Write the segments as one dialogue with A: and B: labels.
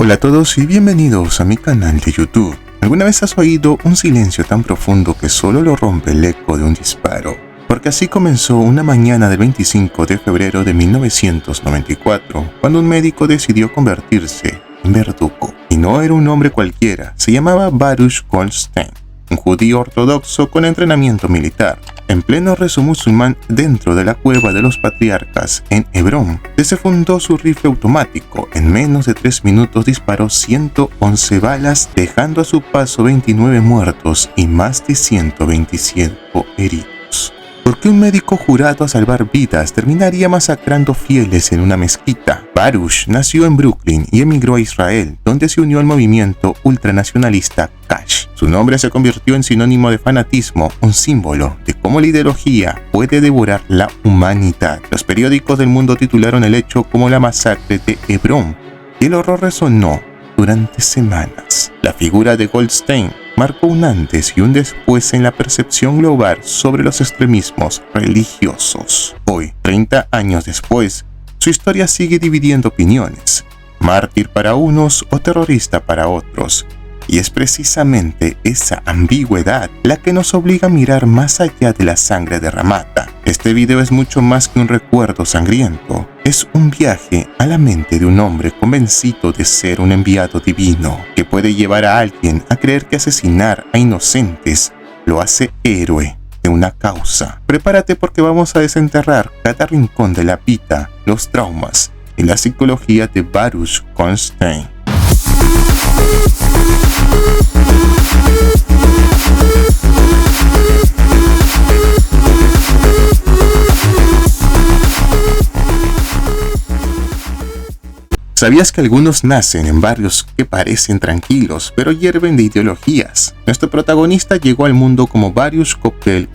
A: Hola a todos y bienvenidos a mi canal de YouTube. ¿Alguna vez has oído un silencio tan profundo que solo lo rompe el eco de un disparo? Porque así comenzó una mañana del 25 de febrero de 1994, cuando un médico decidió convertirse en verdugo. Y no era un hombre cualquiera, se llamaba Baruch Goldstein, un judío ortodoxo con entrenamiento militar. En pleno rezo musulmán dentro de la cueva de los patriarcas en Hebrón, desenfundó su rifle automático. En menos de 3 minutos disparó 111 balas, dejando a su paso 29 muertos y más de 127 heridos. ¿Por qué un médico jurado a salvar vidas terminaría masacrando fieles en una mezquita? Baruch nació en Brooklyn y emigró a Israel, donde se unió al movimiento ultranacionalista Kash. Su nombre se convirtió en sinónimo de fanatismo, un símbolo de cómo la ideología puede devorar la humanidad. Los periódicos del mundo titularon el hecho como la masacre de Hebrón, y el horror resonó durante semanas. La figura de Goldstein marcó un antes y un después en la percepción global sobre los extremismos religiosos. Hoy, 30 años después, su historia sigue dividiendo opiniones, mártir para unos o terrorista para otros. Y es precisamente esa ambigüedad la que nos obliga a mirar más allá de la sangre derramada. Este video es mucho más que un recuerdo sangriento. Es un viaje a la mente de un hombre convencido de ser un enviado divino, que puede llevar a alguien a creer que asesinar a inocentes lo hace héroe de una causa. Prepárate porque vamos a desenterrar cada rincón de la vida, los traumas y la psicología de Baruch Goldstein. ¿Sabías que algunos nacen en barrios que parecen tranquilos, pero hierven de ideologías? Nuestro protagonista llegó al mundo como Baruch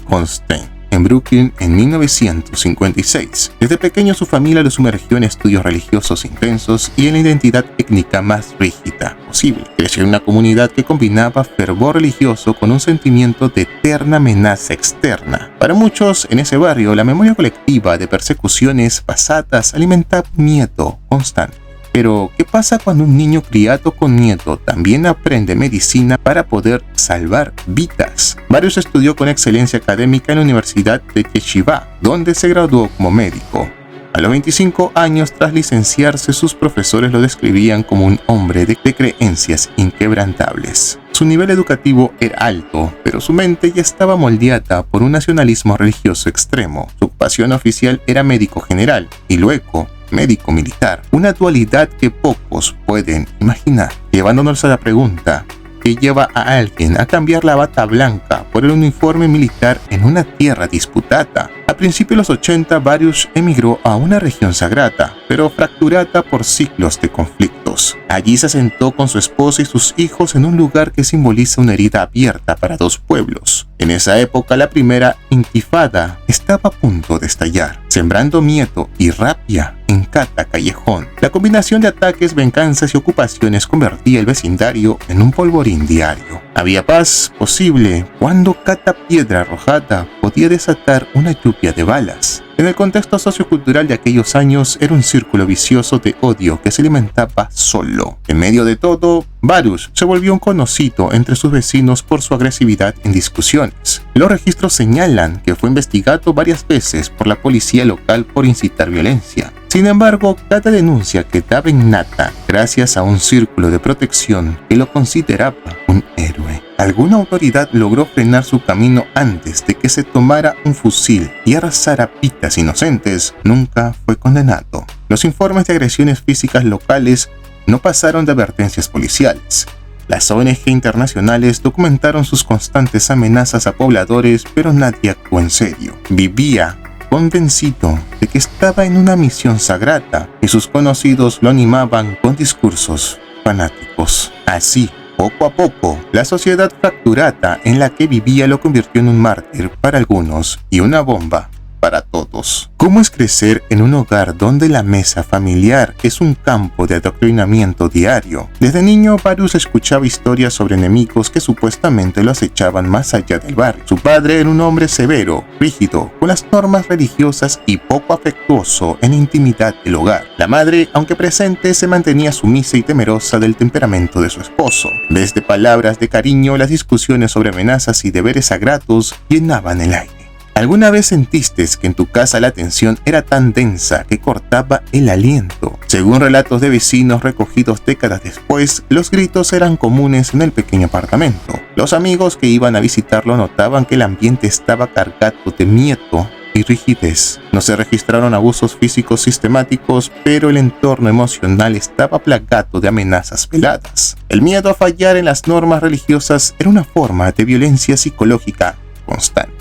A: Goldstein en Brooklyn en 1956. Desde pequeño su familia lo sumergió en estudios religiosos intensos y en la identidad étnica más rígida posible. Creció en una comunidad que combinaba fervor religioso con un sentimiento de eterna amenaza externa. Para muchos en ese barrio, la memoria colectiva de persecuciones pasadas alimentaba un miedo constante. Pero, ¿qué pasa cuando un niño criado con miedo también aprende medicina para poder salvar vidas? Baruch estudió con excelencia académica en la Universidad de Yeshiva, donde se graduó como médico. A los 25 años, tras licenciarse, sus profesores lo describían como un hombre de creencias inquebrantables. Su nivel educativo era alto, pero su mente ya estaba moldeada por un nacionalismo religioso extremo. Su ocupación oficial era médico general y luego médico militar, una dualidad que pocos pueden imaginar, llevándonos a la pregunta: ¿qué lleva a alguien a cambiar la bata blanca por el uniforme militar en una tierra disputada? A principios de los 80, Baruch emigró a una región sagrada, pero fracturada por ciclos de conflictos. Allí se asentó con su esposa y sus hijos en un lugar que simboliza una herida abierta para dos pueblos. En esa época, la primera intifada estaba a punto de estallar, sembrando miedo y rabia en cada callejón. La combinación de ataques, venganzas y ocupaciones convertía el vecindario en un polvorín diario. Había paz posible cuando cada piedra arrojada podía desatar una lluvia de balas. En el contexto sociocultural de aquellos años era un círculo vicioso de odio que se alimentaba solo. En medio de todo, Baruch se volvió un conocido entre sus vecinos por su agresividad en discusiones. Los registros señalan que fue investigado varias veces por la policía local por incitar violencia. Sin embargo, cada denuncia quedaba en nada gracias a un círculo de protección que lo consideraba un héroe. Alguna autoridad logró frenar su camino antes de que se tomara un fusil y arrasara vidas inocentes. Nunca fue condenado. Los informes de agresiones físicas locales no pasaron de advertencias policiales. Las ONG internacionales documentaron sus constantes amenazas a pobladores, pero nadie actuó en serio. Vivía convencido de que estaba en una misión sagrada y sus conocidos lo animaban con discursos fanáticos. Así, poco a poco, la sociedad fracturada en la que vivía lo convirtió en un mártir para algunos y una bomba para todos. ¿Cómo es crecer en un hogar donde la mesa familiar es un campo de adoctrinamiento diario? Desde niño, Varus escuchaba historias sobre enemigos que supuestamente lo acechaban más allá del barrio. Su padre era un hombre severo, rígido, con las normas religiosas y poco afectuoso en la intimidad del hogar. La madre, aunque presente, se mantenía sumisa y temerosa del temperamento de su esposo. Desde palabras de cariño, las discusiones sobre amenazas y deberes sagrados llenaban el aire. ¿Alguna vez sentiste que en tu casa la tensión era tan densa que cortaba el aliento? Según relatos de vecinos recogidos décadas después, los gritos eran comunes en el pequeño apartamento. Los amigos que iban a visitarlo notaban que el ambiente estaba cargado de miedo y rigidez. No se registraron abusos físicos sistemáticos, pero el entorno emocional estaba plagado de amenazas veladas. El miedo a fallar en las normas religiosas era una forma de violencia psicológica constante.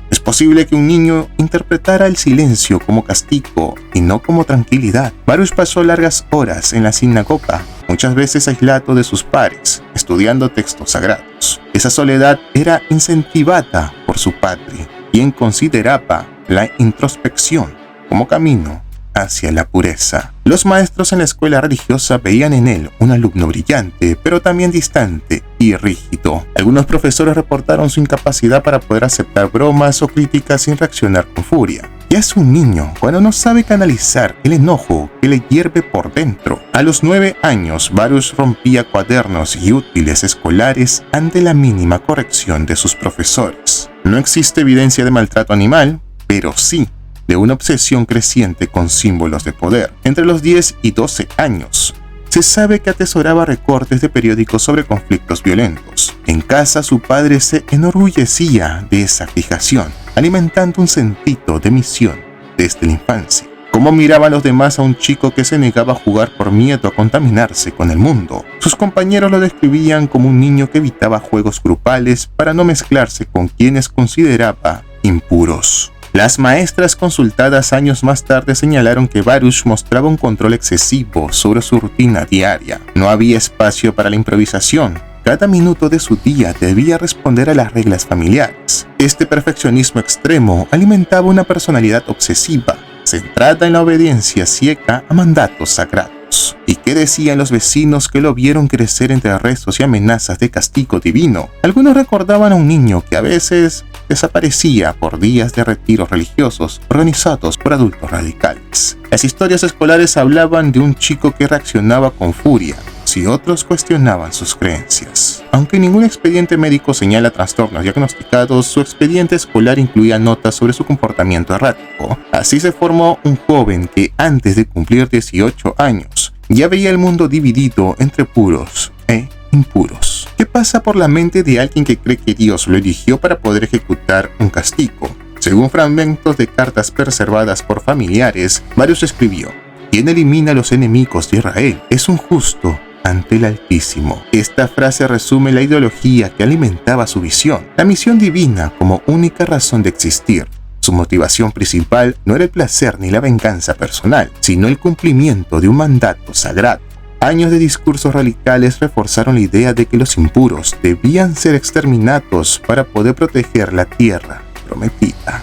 A: Es posible que un niño interpretara el silencio como castigo y no como tranquilidad. Varus pasó largas horas en la sinagoga, muchas veces aislado de sus pares, estudiando textos sagrados. Esa soledad era incentivada por su padre, quien consideraba la introspección como camino hacia la pureza. Los maestros en la escuela religiosa veían en él un alumno brillante, pero también distante y rígido. Algunos profesores reportaron su incapacidad para poder aceptar bromas o críticas sin reaccionar con furia. Ya es un niño cuando no sabe canalizar el enojo que le hierve por dentro. A los 9 años, Varus rompía cuadernos y útiles escolares ante la mínima corrección de sus profesores. No existe evidencia de maltrato animal, pero sí de una obsesión creciente con símbolos de poder. Entre los 10 y 12 años, se sabe que atesoraba recortes de periódicos sobre conflictos violentos. En casa, su padre se enorgullecía de esa fijación, alimentando un sentido de misión desde la infancia. ¿Cómo miraban los demás a un chico que se negaba a jugar por miedo a contaminarse con el mundo? Sus compañeros lo describían como un niño que evitaba juegos grupales para no mezclarse con quienes consideraba impuros. Las maestras consultadas años más tarde señalaron que Varus mostraba un control excesivo sobre su rutina diaria. No había espacio para la improvisación. Cada minuto de su día debía responder a las reglas familiares. Este perfeccionismo extremo alimentaba una personalidad obsesiva, centrada en la obediencia ciega a mandatos sagrados. ¿Y qué decían los vecinos que lo vieron crecer entre rezos y amenazas de castigo divino? Algunos recordaban a un niño que a veces desaparecía por días de retiros religiosos organizados por adultos radicales. Las historias escolares hablaban de un chico que reaccionaba con furia si otros cuestionaban sus creencias. Aunque ningún expediente médico señala trastornos diagnosticados, su expediente escolar incluía notas sobre su comportamiento errático. Así se formó un joven que antes de cumplir 18 años ya veía el mundo dividido entre puros e impuros. ¿Qué pasa por la mente de alguien que cree que Dios lo eligió para poder ejecutar un castigo? Según fragmentos de cartas preservadas por familiares, Varus escribió: «Quien elimina a los enemigos de Israel es un justo ante el Altísimo». Esta frase resume la ideología que alimentaba su visión, la misión divina como única razón de existir. Su motivación principal no era el placer ni la venganza personal, sino el cumplimiento de un mandato sagrado. Años de discursos radicales reforzaron la idea de que los impuros debían ser exterminados para poder proteger la tierra prometida.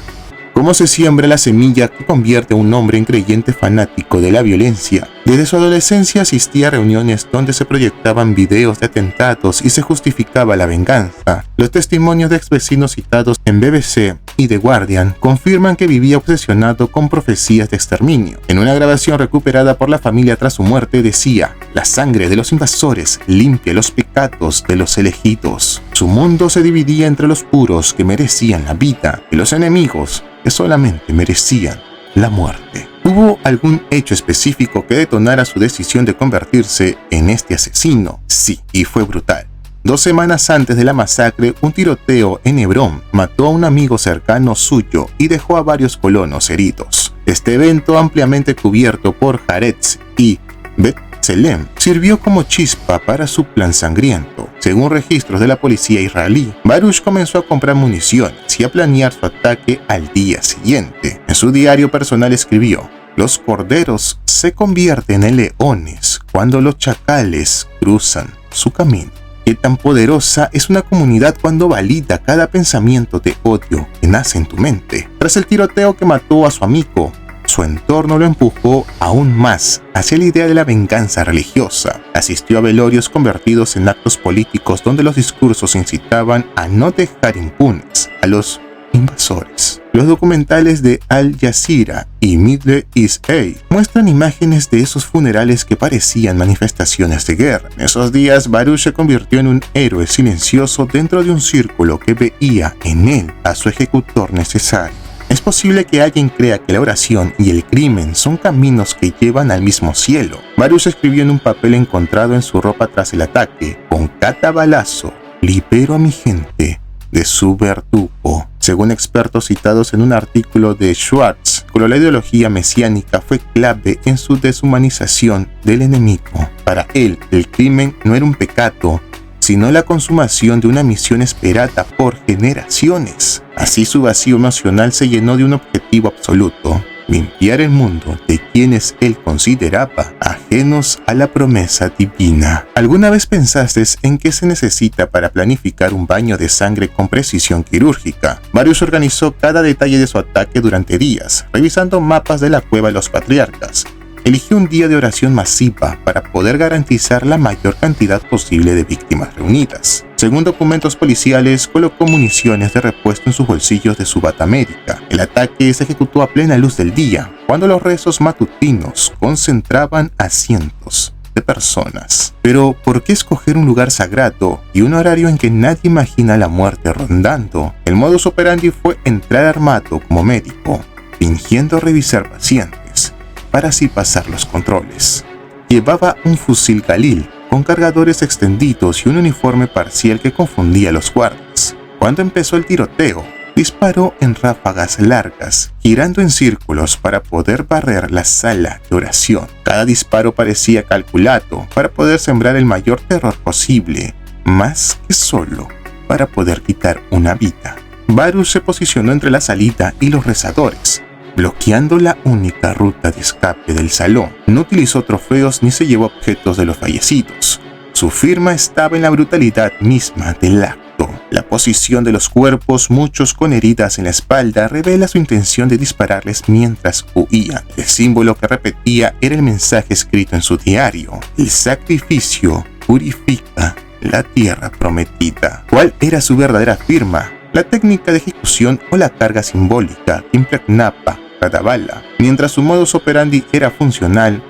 A: ¿Cómo se siembra la semilla que convierte a un hombre en creyente fanático de la violencia? Desde su adolescencia asistía a reuniones donde se proyectaban videos de atentados y se justificaba la venganza. Los testimonios de exvecinos citados en BBC y The Guardian confirman que vivía obsesionado con profecías de exterminio. En una grabación recuperada por la familia tras su muerte decía: «La sangre de los invasores limpia los pecados de los elegidos». Su mundo se dividía entre los puros que merecían la vida y los enemigos que solamente merecían la muerte. ¿Hubo algún hecho específico que detonara su decisión de convertirse en este asesino? Sí, y fue brutal. 2 semanas antes de la masacre, un tiroteo en Hebrón mató a un amigo cercano suyo y dejó a varios colonos heridos. Este evento, ampliamente cubierto por Haaretz y B'Tselem, sirvió como chispa para su plan sangriento. Según registros de la policía israelí, Varus comenzó a comprar municiones y a planear su ataque al día siguiente. En su diario personal escribió: «Los corderos se convierten en leones cuando los chacales cruzan su camino». ¿Qué tan poderosa es una comunidad cuando valida cada pensamiento de odio que nace en tu mente? Tras el tiroteo que mató a su amigo, su entorno lo empujó aún más hacia la idea de la venganza religiosa. Asistió a velorios convertidos en actos políticos donde los discursos incitaban a no dejar impunes a los invasores. Los documentales de Al Jazeera y Middle East Eye muestran imágenes de esos funerales que parecían manifestaciones de guerra. En esos días, Baruch se convirtió en un héroe silencioso dentro de un círculo que veía en él a su ejecutor necesario. Es posible que alguien crea que la oración y el crimen son caminos que llevan al mismo cielo. Baruch escribió en un papel encontrado en su ropa tras el ataque: con cada balazo libero a mi gente de su verdugo. Según expertos citados en un artículo de Schwartz, la ideología mesiánica fue clave en su deshumanización del enemigo. Para él, el crimen no era un pecado, sino la consumación de una misión esperada por generaciones. Así su vacío emocional se llenó de un objetivo absoluto: limpiar el mundo de quienes él consideraba ajenos a la promesa divina. ¿Alguna vez pensaste en qué se necesita para planificar un baño de sangre con precisión quirúrgica? Baruch organizó cada detalle de su ataque durante días, revisando mapas de la cueva de los patriarcas. Eligió un día de oración masiva para poder garantizar la mayor cantidad posible de víctimas reunidas. Según documentos policiales, colocó municiones de repuesto en sus bolsillos de su bata médica. El ataque se ejecutó a plena luz del día, cuando los rezos matutinos concentraban a cientos de personas. Pero, ¿por qué escoger un lugar sagrado y un horario en que nadie imagina la muerte rondando? El modus operandi fue entrar armado como médico, fingiendo revisar pacientes, para así pasar los controles. Llevaba un fusil Galil con cargadores extendidos y un uniforme parcial que confundía a los guardias. Cuando empezó el tiroteo, disparó en ráfagas largas, girando en círculos para poder barrer la sala de oración. Cada disparo parecía calculado para poder sembrar el mayor terror posible, más que solo para poder quitar una vida. Baruch se posicionó entre la salida y los rezadores, bloqueando la única ruta de escape del salón. No utilizó trofeos ni se llevó objetos de los fallecidos. Su firma estaba en la brutalidad misma del acto. La posición de los cuerpos, muchos con heridas en la espalda, revela su intención de dispararles mientras huían. El símbolo que repetía era el mensaje escrito en su diario: el sacrificio purifica la tierra prometida. ¿Cuál era su verdadera firma? La técnica de ejecución o la carga simbólica que impregnaba cada bala. Mientras su modus operandi era funcional,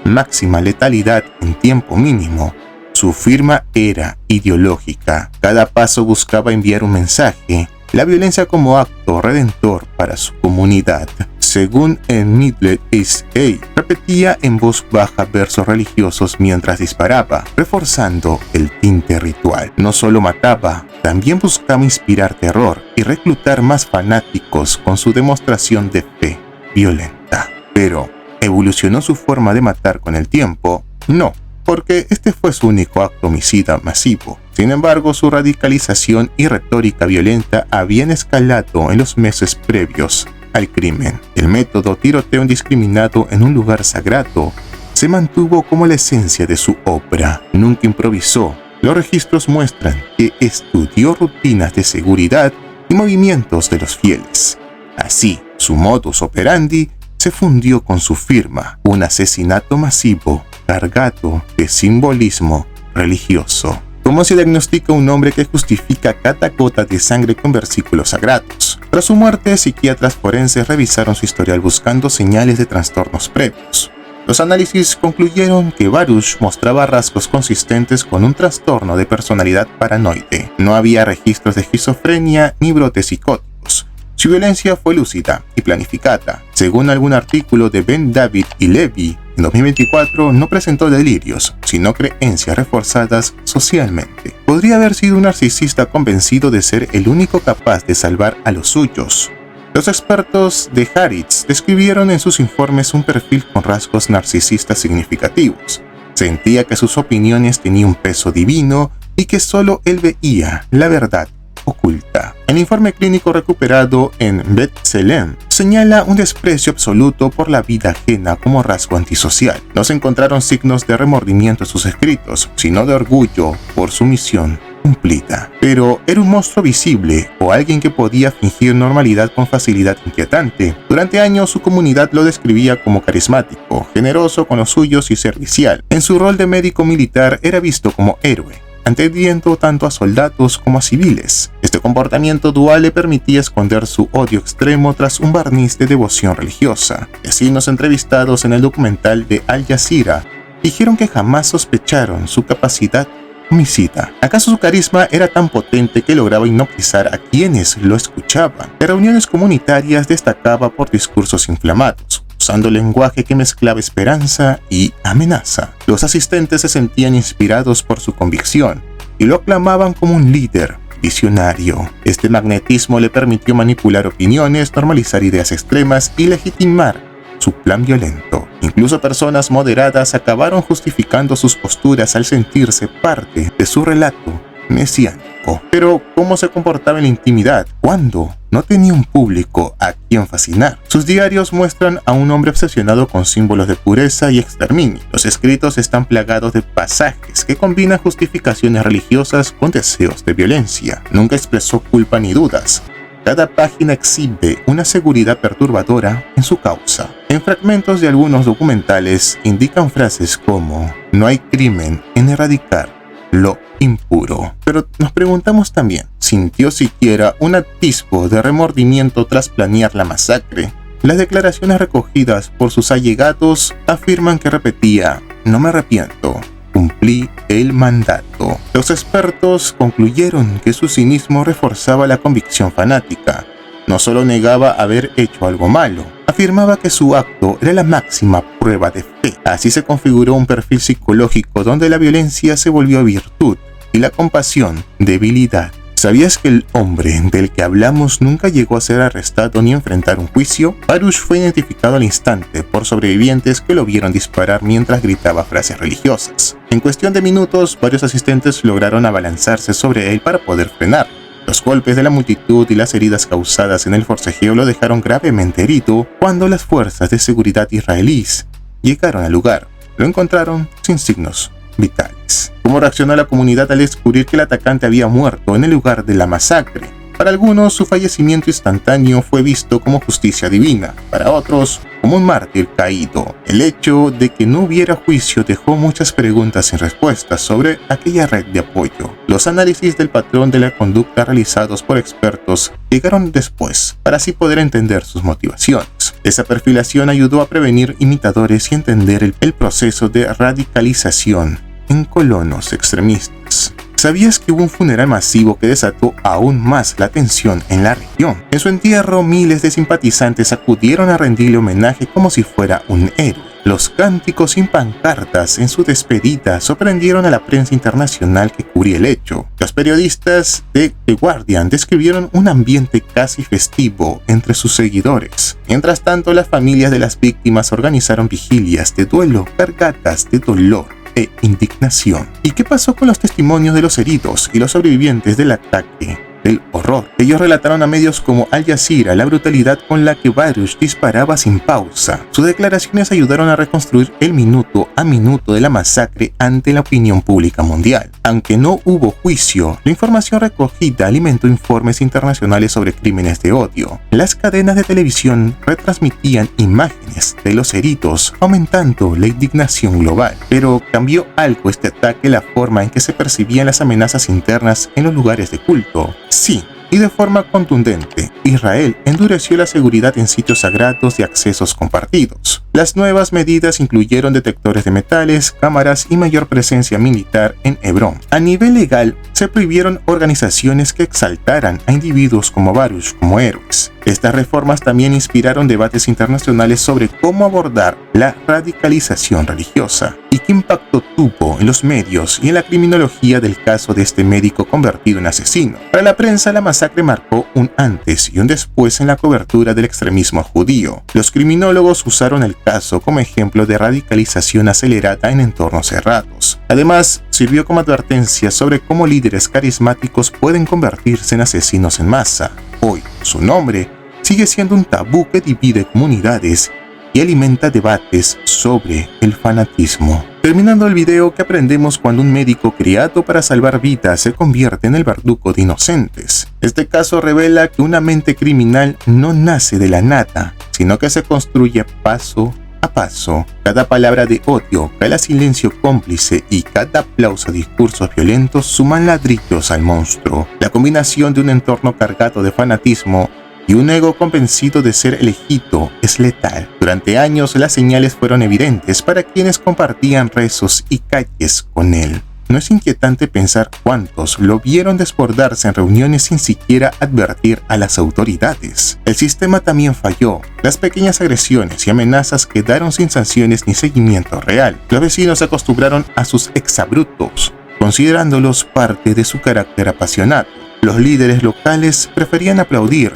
A: máxima letalidad en tiempo mínimo, su firma era ideológica. Cada paso buscaba enviar un mensaje: la violencia como acto redentor para su comunidad. Según en Middle East Eye, repetía en voz baja versos religiosos mientras disparaba, reforzando el tinte ritual. No solo mataba, también buscaba inspirar terror y reclutar más fanáticos con su demostración de fe violenta. Pero, ¿evolucionó su forma de matar con el tiempo? No, porque este fue su único acto homicida masivo. Sin embargo, su radicalización y retórica violenta habían escalado en los meses previos al crimen. El método tiroteo indiscriminado en un lugar sagrado se mantuvo como la esencia de su obra. Nunca improvisó. Los registros muestran que estudió rutinas de seguridad y movimientos de los fieles. Así, su modus operandi se fundió con su firma: un asesinato masivo cargado de simbolismo religioso. ¿Cómo se diagnostica un hombre que justifica cada gota de sangre con versículos sagrados? Tras su muerte, psiquiatras forenses revisaron su historial buscando señales de trastornos previos. Los análisis concluyeron que Baruch mostraba rasgos consistentes con un trastorno de personalidad paranoide. No había registros de esquizofrenia ni brotes psicóticos. Su violencia fue lúcida y planificada. Según algún artículo de Ben David y Levy, en 2024 no presentó delirios, sino creencias reforzadas socialmente. Podría haber sido un narcisista convencido de ser el único capaz de salvar a los suyos. Los expertos de Haaretz describieron en sus informes un perfil con rasgos narcisistas significativos. Sentía que sus opiniones tenían un peso divino y que solo él veía la verdad oculta. El informe clínico recuperado en B'Tselem señala un desprecio absoluto por la vida ajena como rasgo antisocial. No se encontraron signos de remordimiento en sus escritos, sino de orgullo por su misión cumplida. Pero era un monstruo visible o alguien que podía fingir normalidad con facilidad inquietante. Durante años su comunidad lo describía como carismático, generoso con los suyos y servicial. En su rol de médico militar era visto como héroe, atendiendo tanto a soldados como a civiles. Este comportamiento dual le permitía esconder su odio extremo tras un barniz de devoción religiosa. Vecinos entrevistados en el documental de Al Jazeera dijeron que jamás sospecharon su capacidad homicida. ¿Acaso su carisma era tan potente que lograba hipnotizar a quienes lo escuchaban? En reuniones comunitarias destacaba por discursos inflamados, usando lenguaje que mezclaba esperanza y amenaza. Los asistentes se sentían inspirados por su convicción y lo aclamaban como un líder visionario. Este magnetismo le permitió manipular opiniones, normalizar ideas extremas y legitimar su plan violento. Incluso personas moderadas acabaron justificando sus posturas al sentirse parte de su relato mesiánico. Pero, ¿cómo se comportaba en la intimidad cuando no tenía un público a quien fascinar? Sus diarios muestran a un hombre obsesionado con símbolos de pureza y exterminio. Los escritos están plagados de pasajes que combinan justificaciones religiosas con deseos de violencia. Nunca expresó culpa ni dudas. Cada página exhibe una seguridad perturbadora en su causa. En fragmentos de algunos documentales indican frases como «No hay crimen en erradicar lo impuro». Pero nos preguntamos también, ¿sintió siquiera un atisbo de remordimiento tras planear la masacre? Las declaraciones recogidas por sus allegados afirman que repetía «No me arrepiento, cumplí el mandato». Los expertos concluyeron que su cinismo reforzaba la convicción fanática. No solo negaba haber hecho algo malo, afirmaba que su acto era la máxima prueba de fe. Así se configuró un perfil psicológico donde la violencia se volvió virtud y la compasión debilidad. ¿Sabías que el hombre del que hablamos nunca llegó a ser arrestado ni enfrentar un juicio? Baruch fue identificado al instante por sobrevivientes que lo vieron disparar mientras gritaba frases religiosas. En cuestión de minutos, varios asistentes lograron abalanzarse sobre él para poder frenar. Los golpes de la multitud y las heridas causadas en el forcejeo lo dejaron gravemente herido cuando las fuerzas de seguridad israelíes llegaron al lugar. Lo encontraron sin signos vitales. ¿Cómo reaccionó la comunidad al descubrir que el atacante había muerto en el lugar de la masacre? Para algunos, su fallecimiento instantáneo fue visto como justicia divina, para otros, como un mártir caído. El hecho de que no hubiera juicio dejó muchas preguntas sin respuestas sobre aquella red de apoyo. Los análisis del patrón de la conducta realizados por expertos llegaron después, para así poder entender sus motivaciones. Esa perfilación ayudó a prevenir imitadores y entender el proceso de radicalización en colonos extremistas. ¿Sabías que hubo un funeral masivo que desató aún más la tensión en la región? En su entierro, miles de simpatizantes acudieron a rendirle homenaje como si fuera un héroe. Los cánticos y pancartas en su despedida sorprendieron a la prensa internacional que cubría el hecho. Los periodistas de The Guardian describieron un ambiente casi festivo entre sus seguidores. Mientras tanto, las familias de las víctimas organizaron vigilias de duelo cargadas de dolor e indignación. ¿Y qué pasó con los testimonios de los heridos y los sobrevivientes del ataque del horror? Ellos relataron a medios como Al Jazeera la brutalidad con la que Baruch disparaba sin pausa. Sus declaraciones ayudaron a reconstruir el minuto a minuto de la masacre ante la opinión pública mundial. Aunque no hubo juicio, la información recogida alimentó informes internacionales sobre crímenes de odio. Las cadenas de televisión retransmitían imágenes de los heridos, aumentando la indignación global. Pero cambió algo este ataque la forma en que se percibían las amenazas internas en los lugares de culto. Sí, y de forma contundente, Israel endureció la seguridad en sitios sagrados de accesos compartidos. Las nuevas medidas incluyeron detectores de metales, cámaras y mayor presencia militar en Hebrón. A nivel legal, se prohibieron organizaciones que exaltaran a individuos como Baruch como héroes. Estas reformas también inspiraron debates internacionales sobre cómo abordar la radicalización religiosa y qué impacto tuvo en los medios y en la criminología del caso de este médico convertido en asesino. Para la prensa, la masacre marcó un antes y un después en la cobertura del extremismo judío. Los criminólogos usaron el caso como ejemplo de radicalización acelerada en entornos cerrados. Además, sirvió como advertencia sobre cómo líderes carismáticos pueden convertirse en asesinos en masa. Hoy, su nombre sigue siendo un tabú que divide comunidades y alimenta debates sobre el fanatismo. Terminando el video, ¿qué aprendemos cuando un médico criado para salvar vidas se convierte en el verdugo de inocentes? Este caso revela que una mente criminal no nace de la nada, sino que se construye paso a paso. Cada palabra de odio, cada silencio cómplice y cada aplauso a discursos violentos suman ladrillos al monstruo. La combinación de un entorno cargado de fanatismo y un ego convencido de ser elegido es letal. Durante años las señales fueron evidentes para quienes compartían rezos y calles con él. ¿No es inquietante pensar cuántos lo vieron desbordarse en reuniones sin siquiera advertir a las autoridades? El sistema también falló. Las pequeñas agresiones y amenazas quedaron sin sanciones ni seguimiento real. Los vecinos se acostumbraron a sus exabruptos, considerándolos parte de su carácter apasionado. Los líderes locales preferían aplaudir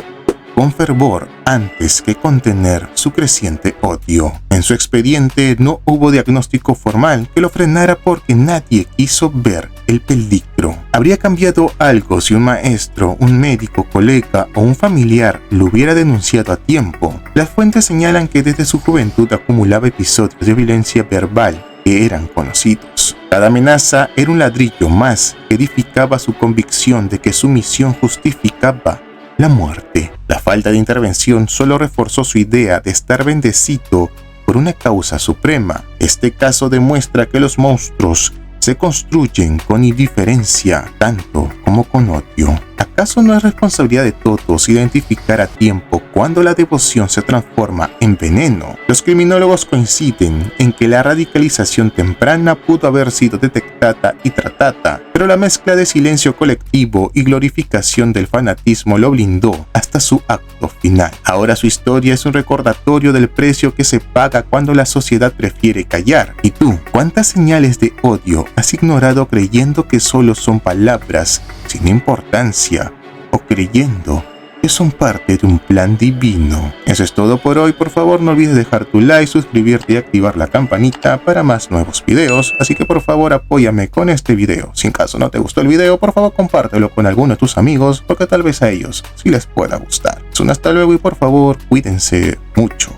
A: con fervor antes que contener su creciente odio. En su expediente no hubo diagnóstico formal que lo frenara porque nadie quiso ver el peligro. Habría cambiado algo si un maestro, un médico, colega o un familiar lo hubiera denunciado a tiempo. Las fuentes señalan que desde su juventud acumulaba episodios de violencia verbal que eran conocidos. Cada amenaza era un ladrillo más que edificaba su convicción de que su misión justificaba la muerte. La falta de intervención solo reforzó su idea de estar bendecido por una causa suprema. Este caso demuestra que los monstruos se construyen con indiferencia tanto como con odio. ¿Acaso no es responsabilidad de todos identificar a tiempo cuando la devoción se transforma en veneno? Los criminólogos coinciden en que la radicalización temprana pudo haber sido detectada y tratada, pero la mezcla de silencio colectivo y glorificación del fanatismo lo blindó hasta su acto final. Ahora su historia es un recordatorio del precio que se paga cuando la sociedad prefiere callar. ¿Y tú? ¿Cuántas señales de odio has ignorado creyendo que solo son palabras sin importancia o creyendo que son parte de un plan divino? Eso es todo por hoy. Por favor, no olvides dejar tu like, suscribirte y activar la campanita para más nuevos videos. Así que por favor apóyame con este video. Si en caso no te gustó el video, por favor compártelo con alguno de tus amigos porque tal vez a ellos sí les pueda gustar. Hasta luego y por favor cuídense mucho.